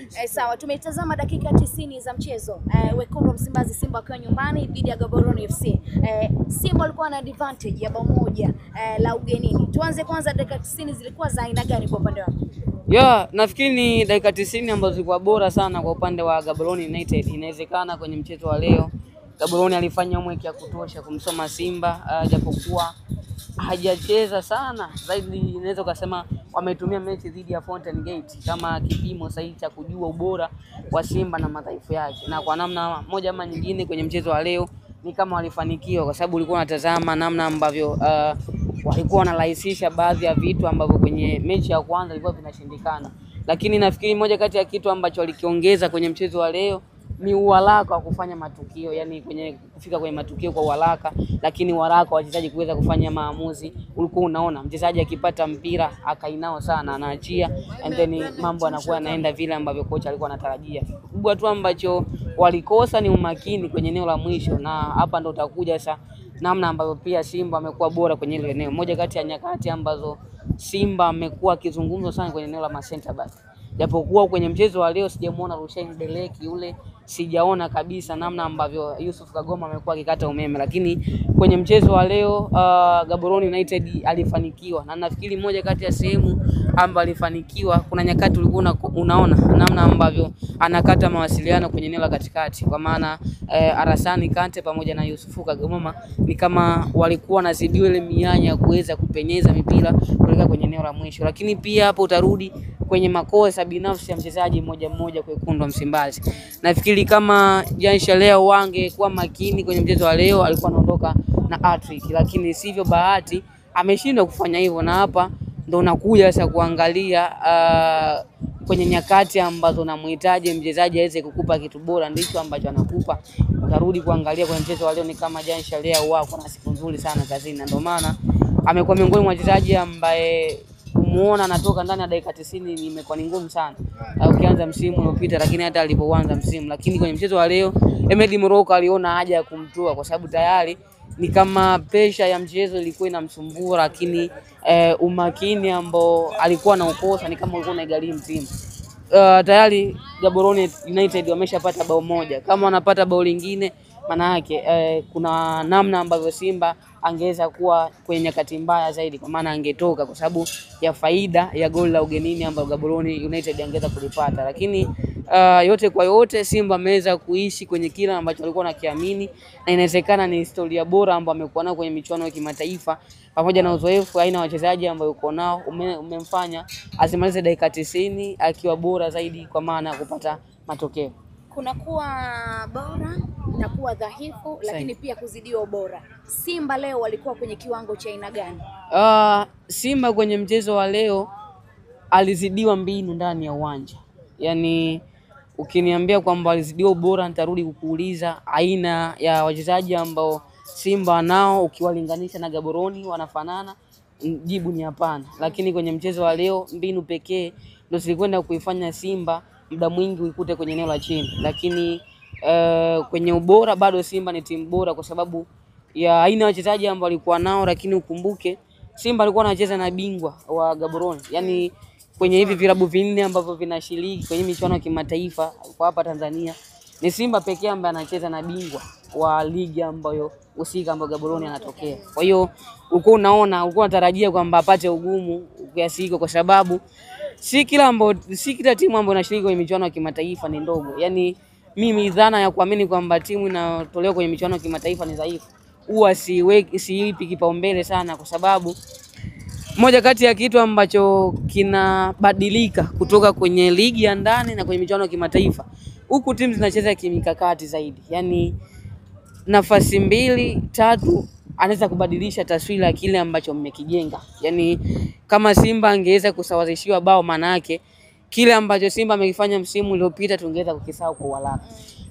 Sawa, tumetazama dakika 90 za mchezo. Wekundu wa Msimbazi Simba wakiwa nyumbani dhidi ya Gaborone FC. Simba walikuwa na advantage ya bao moja la ugenini. Tuanze kwanza, dakika 90 zilikuwa za aina gani kwa upande wako? Nafikiri ni dakika 90 ambazo zilikuwa bora sana kwa upande wa Gaborone United. Inawezekana kwenye mchezo wa leo Gaborone alifanya homework ya kutosha kumsoma Simba, japokuwa hajacheza sana zaidi. Inaweza kusema wametumia mechi dhidi ya Fountain Gate kama kipimo sahihi cha kujua ubora wa Simba na madhaifu yake, na kwa namna moja ama nyingine kwenye mchezo wa leo ni kama walifanikiwa, kwa sababu ulikuwa unatazama namna ambavyo walikuwa wanarahisisha baadhi ya vitu ambavyo kwenye mechi ya kwanza ilikuwa vinashindikana. Lakini nafikiri moja kati ya kitu ambacho walikiongeza kwenye mchezo wa leo ni uharaka wa kufanya matukio, yani kufika kwenye matukio kwa uharaka, lakini uharaka wachezaji kuweza kufanya maamuzi. Ulikuwa unaona mchezaji akipata mpira akainao sana anaachia, and then mambo yanakuwa yanaenda vile ambavyo kocha alikuwa anatarajia. Kubwa tu ambacho walikosa ni umakini kwenye eneo la mwisho, na hapa ndo utakuja sasa namna ambavyo pia Simba amekuwa bora kwenye ile eneo. Moja kati ya nyakati ambazo Simba amekuwa akizungumzwa sana kwenye eneo la center back. Japokuwa kwenye mchezo wa leo sijamuona Rushain Deleki yule, sijaona kabisa namna ambavyo Yusuf Kagoma amekuwa akikata umeme, lakini kwenye mchezo wa leo Gaborone United alifanikiwa, na nafikiri moja kati ya sehemu ambayo alifanikiwa, kuna nyakati ulikuwa unaona namna ambavyo anakata mawasiliano kwenye eneo la katikati, kwa maana Arasani Kante pamoja na Yusuf Kagoma ni kama walikuwa wanazidiwa ile mianya ya kuweza kupenyeza mipira kuelekea kwenye eneo la mwisho. Lakini pia hapo utarudi kwenye makosa binafsi ya mchezaji mmoja mmoja kwa Wekundu wa Msimbazi. Nafikiri kama Jean Shalea wange kuwa makini kwenye mchezo wa leo alikuwa anaondoka na hat-trick, lakini sivyo bahati ameshindwa kufanya hivyo, na hapa ndo nakuja sasa kuangalia kwenye nyakati ambazo unamhitaji mchezaji aweze kukupa kitu bora, ndicho ambacho anakupa. Utarudi kuangalia kwenye mchezo wa leo ni kama Jean Shalea wako na siku nzuri sana kazini, na ndio maana amekuwa miongoni mwa wachezaji ambaye kumuona anatoka ndani ya dakika 90 imekuwa ni ngumu sana. Ukianza msimu uliopita, lakini hata alipoanza msimu, lakini kwenye mchezo wa leo Ahmed Morocco aliona haja ya kumtoa, kwa sababu tayari ni kama pressure ya mchezo ilikuwa inamsumbua, lakini umakini ambao alikuwa na ukosa ni kama ulikuwa unagharimu timu. Tayari Gaborone United wameshapata bao moja. Kama wanapata bao lingine, maana yake kuna namna ambavyo Simba angeweza kuwa kwenye nyakati mbaya zaidi, kwa maana angetoka kwa sababu ya faida ya goli la ugenini ambayo Gaborone United angeweza kulipata. Lakini yote kwa yote Simba ameweza kuishi kwenye kile ambacho walikuwa wanakiamini, na inawezekana ni historia bora ambayo amekuwa nayo kwenye michuano ya kimataifa, pamoja na uzoefu aina wachezaji ambao uko nao umemfanya asimalize dakika 90 akiwa bora zaidi, kwa maana ya kupata matokeo. Kuna kuwa bora na kuwa dhaifu, lakini pia kuzidiwa ubora. Simba leo walikuwa kwenye kiwango cha aina gani? Simba kwenye mchezo wa leo alizidiwa mbinu ndani ya uwanja. Yani ukiniambia kwamba alizidiwa ubora, nitarudi kukuuliza aina ya wachezaji ambao Simba nao ukiwalinganisha na Gaborone wanafanana, jibu ni hapana. Lakini kwenye mchezo wa leo mbinu pekee ndio zilikwenda kuifanya Simba muda mwingi uikute kwenye eneo la chini. Lakini kwenye ubora bado Simba ni timu bora kwa sababu ya aina ya wachezaji ambao walikuwa nao. Lakini ukumbuke Simba alikuwa anacheza na bingwa wa Gaborone, yani kwenye hivi vilabu vinne ambavyo vinashiriki kwenye michuano ya kimataifa kwa hapa Tanzania ni Simba pekee ambaye anacheza na bingwa wa ligi ambayo usika ambayo Gaborone anatokea. Kwa hiyo ulikuwa unatarajia kwamba apate ugumu kiasi hicho, kwa sababu si kila timu ambayo inashiriki kwenye michuano ya kimataifa ni ndogo. Yani mimi dhana ya kuamini kwamba timu inatolewa kwenye michuano ya kimataifa ni dhaifu huwa siipi kipaumbele sana, kwa sababu moja kati ya kitu ambacho kinabadilika kutoka kwenye ligi ya ndani na kwenye michuano ya kimataifa, huku timu zinacheza kimikakati zaidi. Yani nafasi 2-3 anaweza kubadilisha taswira ya kile ambacho mmekijenga. Yani kama Simba angeweza kusawazishiwa bao, maana yake kile ambacho Simba amekifanya msimu uliopita tungeweza kukisahau kwa haraka.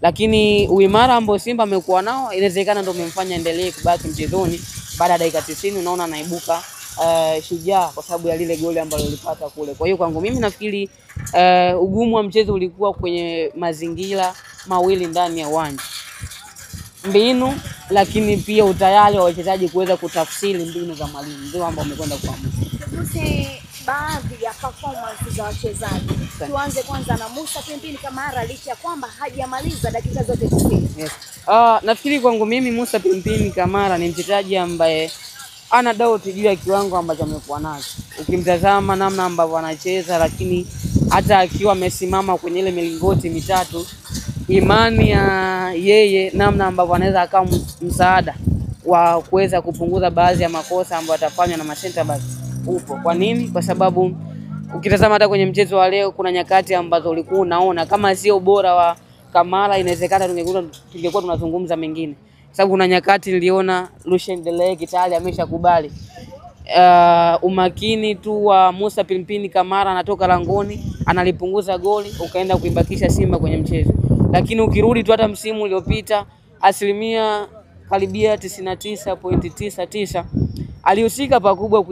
Lakini uimara ambao Simba amekuwa nao inawezekana ndio umemfanya endelee kubaki mchezoni. Baada ya dakika 90 unaona anaibuka shujaa kwa sababu ya lile goli ambalo alipata kule. Kwa hiyo kwangu mimi nafikiri ugumu wa mchezo ulikuwa kwenye mazingira mawili ndani ya uwanja. Mbinu, lakini pia utayari wa wachezaji kuweza kutafsiri mbinu za mwalimu, ndio ambao wamekwenda kuamua. baadhi ya performance za wachezaji. Tuanze kwanza na Musa Pimpini Kamara, licha ya kwamba hajamaliza dakika zote 90. Yes. Nafikiri kwangu mimi Musa Pimpini Kamara ni mchezaji ambaye ana doubt juu ya kiwango ambacho amekuwa nacho. Ukimtazama namna ambavyo anacheza, lakini hata akiwa amesimama kwenye ile milingoti mitatu, imani ya yeye namna ambavyo anaweza akawa msaada wa kuweza kupunguza baadhi ya makosa ambayo atafanywa na ma-center back upo. Kwa nini? Kwa sababu ukitazama hata kwenye mchezo wa leo kuna nyakati ambazo ulikuwa unaona kama sio ubora wa Kamara inawezekana tungekuwa tunazungumza mengine. Sababu kuna nyakati niliona Lucien Dele tayari ameshakubali. Umakini tu wa Musa Pimpini Kamara anatoka langoni, analipunguza goli, ukaenda kuibakisha Simba kwenye mchezo. Lakini ukirudi tu hata msimu uliopita, asilimia karibia 99.99 alihusika pakubwa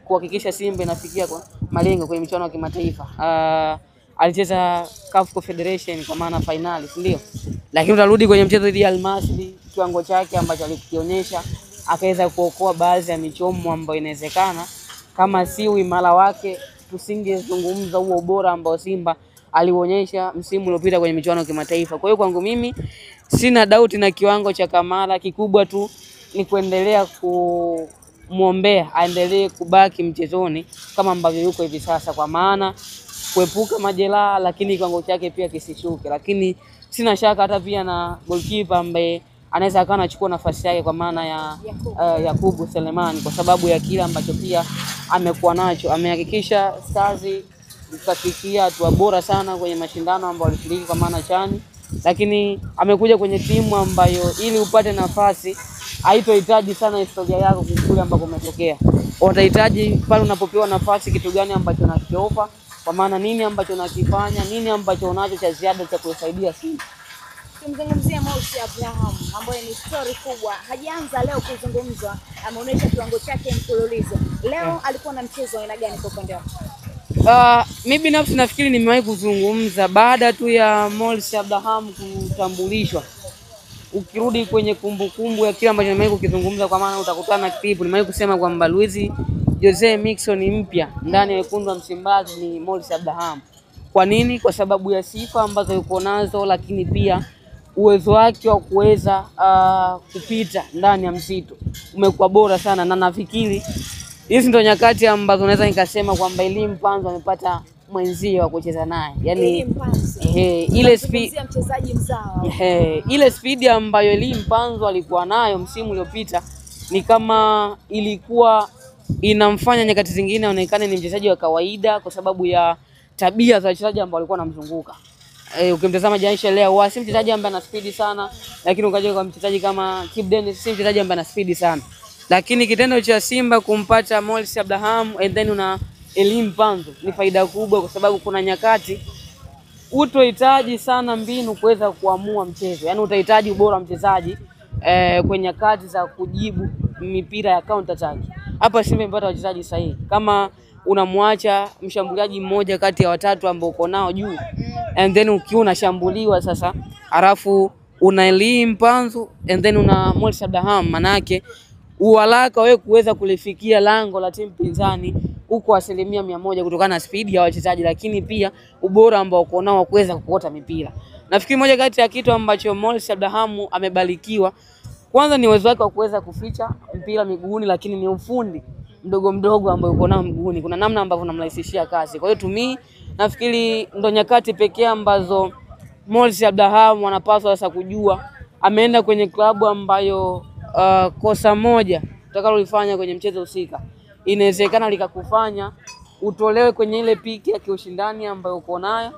kuhakikisha Simba inafikia kwa malengo kwenye michuano ya kimataifa. Alicheza CAF Confederation kwa maana finali, ndio. Lakini utarudi kwenye mchezo dhidi ya Al Masry, kiwango chake ambacho alikionyesha, akaweza kuokoa baadhi ya michomo ambayo inawezekana kama si uimara wake tusingezungumza huo ubora ambao Simba alionyesha msimu uliopita kwenye michuano ya kimataifa. Kwa hiyo kwangu mimi sina doubt na kiwango cha Kamara, kikubwa tu ni kuendelea kumuombea aendelee kubaki mchezoni kama ambavyo yuko hivi sasa, kwa maana kuepuka majeraha, lakini kiwango chake pia kisishuke. Lakini sina shaka hata pia na goalkeeper ambaye anaweza akawa anachukua nafasi yake kwa maana ya Yakubu Selemani, kwa sababu ya kile ambacho pia amekuwa nacho. Amehakikisha Stars ikafikia hatua bora sana kwenye mashindano ambayo alishiriki kwa maana chani, lakini amekuja kwenye timu ambayo ili upate nafasi haitohitaji sana historia yako kule ambako umetokea. Utahitaji pale unapopewa nafasi kitu gani ambacho unakiofa, kwa maana nini ambacho unakifanya, nini ambacho unacho cha ziada cha kusaidia Simba. Tumzungumzie Morsi Abraham ambaye ni story kubwa. Hajaanza leo kuzungumzwa, ameonyesha kiwango chake mfululizo. Leo alikuwa na mchezo aina gani kwa upande wako? Mimi binafsi nafikiri nimewahi kuzungumza baada tu ya Morsi Abraham kutambulishwa. Ukirudi kwenye kumbukumbu ya kile ambacho nimewahi kukizungumza, kwa maana utakutana na clip, nimewahi kusema kwamba Luis Jose Miquissone mpya ndani ya wekundu wa Msimbazi ni Morsi Abraham. Kwa nini? Kwa sababu ya sifa ambazo yuko nazo, lakini pia uwezo wake wa kuweza kupita ndani ya msitu umekuwa bora sana, na nafikiri hizi ndio nyakati ambazo naweza nikasema kwamba Elie Mpanzu amepata mwenzio wa kucheza naye. Yaani ile speed mchezaji mzao. Ile speed ambayo Elie Mpanzu alikuwa nayo msimu uliopita ni kama ilikuwa inamfanya nyakati zingine aonekane ni mchezaji wa kawaida kwa sababu ya tabia za wachezaji ambao walikuwa wanamzunguka. Ukimtazama Janisha leo si mchezaji ambaye ana speed sana, lakini ukaja kwa mchezaji kama Kibu Denis si mchezaji ambaye ana speed sana. Lakini kitendo cha Simba kumpata Morsi Abraham and then una Elie Mpanzu ni faida kubwa, kwa sababu kuna nyakati utohitaji sana mbinu kuweza kuamua mchezo. Yaani utahitaji ubora wa mchezaji kwenye nyakati za kujibu mipira ya counter attack. Hapa Simba imepata wachezaji sahihi. Kama unamwacha mshambuliaji mmoja kati ya watatu ambao uko nao juu, and then ukiwa unashambuliwa sasa, alafu una Elie Mpanzu and then una Morsi Abraham, manake uharaka wewe kuweza kulifikia lango la timu pinzani huko 100% kutokana na speed ya wachezaji, lakini pia ubora ambao uko nao kuweza kuokota mipira. Nafikiri moja kati ya kitu ambacho Morsi Abraham amebarikiwa kwanza ni uwezo wake wa kuweza kuficha mpira miguuni, lakini ni ufundi mdogo mdogo ambao uko nao miguuni. Kuna namna ambavyo unamrahisishia kazi. Kwa hiyo tumi nafikiri ndo nyakati pekee ambazo Morsi Abraham anapaswa sasa kujua ameenda kwenye klabu ambayo kosa moja utakalolifanya kwenye mchezo husika inawezekana likakufanya utolewe kwenye ile piki ya kiushindani ambayo uko nayo,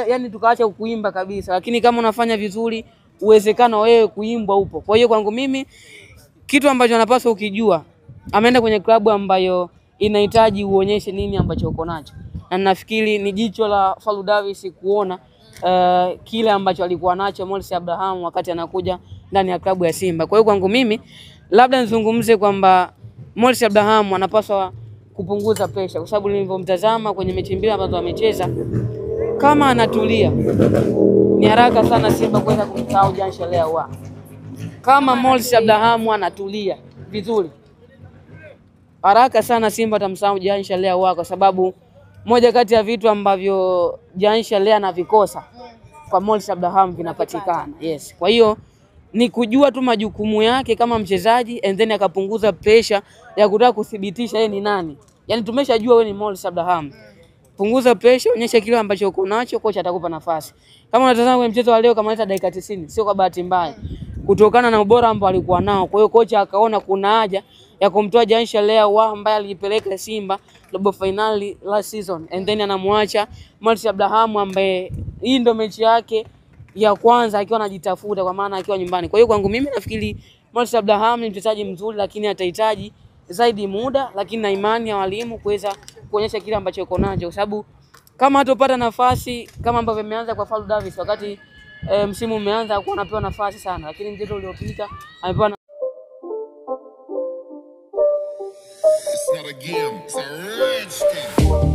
yani tukaacha kuimba kabisa. Lakini kama unafanya vizuri, uwezekano wewe kuimbwa upo. Kwa hiyo kwangu mimi kitu ambacho anapaswa ukijua, ameenda kwenye klabu ambayo inahitaji uonyeshe nini ambacho uko nacho. Na nafikiri ni jicho la Fadlu Davis kuona kile ambacho alikuwa nacho Morsi Abraham wakati anakuja ndani ya klabu ya Simba. Kwa hiyo kwangu mimi labda nizungumze kwamba Morsi Abraham anapaswa kupunguza pressure, kwa sababu nilivyomtazama kwenye mechi mbili ambazo amecheza, kama anatulia ni haraka sana Simba kuweza kumsahau Janisha leo. Kama Morsi Abraham anatulia vizuri, haraka sana Simba tamsahau Jean Charles Ahoua, kwa sababu moja kati ya vitu ambavyo Jean Charles anavikosa kwa Morris Abraham vinapatikana. Yes. Kwa hiyo ni kujua tu majukumu yake kama mchezaji and then akapunguza pressure ya kutaka kudhibitisha yeye ni nani. Yaani tumeshajua wewe ni Morris Abraham. Punguza pressure, onyesha kile ambacho uko nacho, kocha atakupa nafasi. Kama unatazama kwenye mchezo wa leo kama hata dakika 90, sio kwa bahati mbaya. Kutokana na ubora ambao alikuwa nao. Kwa hiyo kocha akaona kuna haja ya kumtoa Jean Charles Ahoua ambaye alipeleka Simba robo finali last season and then anamwacha Morris Abraham ambaye hii ndio mechi yake ya kwanza akiwa anajitafuta, kwa maana akiwa nyumbani. Kwa hiyo kwangu mimi nafikiri Morris Abraham ni mchezaji mzuri, lakini atahitaji zaidi muda, lakini na imani ya walimu kuweza kuonyesha kile ambacho yuko nacho, kwa sababu kama hatopata nafasi kama ambavyo imeanza kwa Fadlu Davis wakati msimu umeanza hakuwa anapewa nafasi sana, lakini mchezo uliopita amepewa. It's not a game, it's a rich thing.